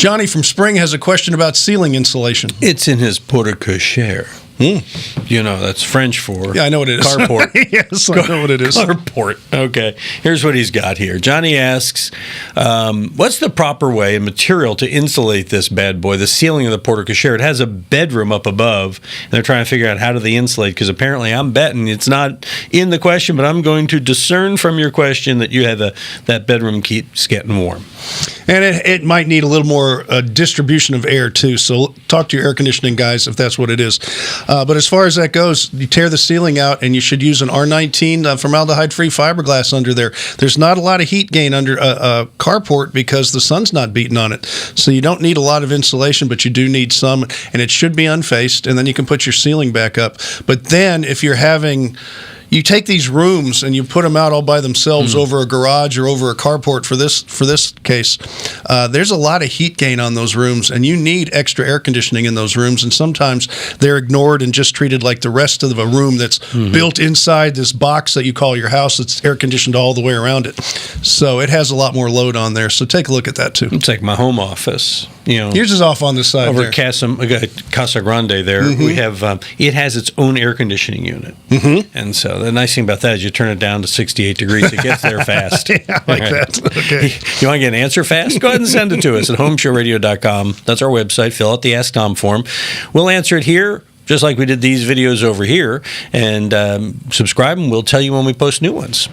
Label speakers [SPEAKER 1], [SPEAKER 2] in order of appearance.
[SPEAKER 1] Johnny from Spring has a question about ceiling insulation.
[SPEAKER 2] It's in his porte-cochere. You know, that's French for
[SPEAKER 1] I know what it is.
[SPEAKER 2] Carport.
[SPEAKER 1] Yes, I know what it is.
[SPEAKER 2] Carport. Okay. Here's what he's got here. Johnny asks, what's the proper way and material to insulate this bad boy, the ceiling of the porte-cochere? It has a bedroom up above, and they're trying to figure out how do they insulate, because apparently I'm betting it's not in the question, but I'm going to discern from your question that you have that bedroom keeps getting warm.
[SPEAKER 1] And it might need a little more distribution of air, too. So talk to your air conditioning guys if that's what it is. But as far as that goes, you tear the ceiling out, and you should use an R19 formaldehyde-free fiberglass under there. There's not a lot of heat gain under a carport because the sun's not beating on it. So you don't need a lot of insulation, but you do need some, and it should be unfaced, and then you can put your ceiling back up. But then if you're having... You take these rooms and you put them out all by themselves over a garage or over a carport for this case. There's a lot of heat gain on those rooms, and you need extra air conditioning in those rooms, and sometimes they're ignored and just treated like the rest of a room that's built inside this box that you call your house. It's air conditioned all the way around it. So it has a lot more load on there. So take a look at that, too.
[SPEAKER 2] It's like my home office. You know,
[SPEAKER 1] yours is off on the side
[SPEAKER 2] over
[SPEAKER 1] there.
[SPEAKER 2] Casa Grande there. We have it has its own air conditioning unit, and so the nice thing about that is you turn it down to 68 degrees. It gets there fast.
[SPEAKER 1] Yeah, I like that. Okay.
[SPEAKER 2] You want to get an answer fast? Go ahead and send it to us at HomeShowRadio.com. That's our website. Fill out the Ask Tom form. We'll answer it here, just like we did these videos over here, and subscribe, and we'll tell you when we post new ones.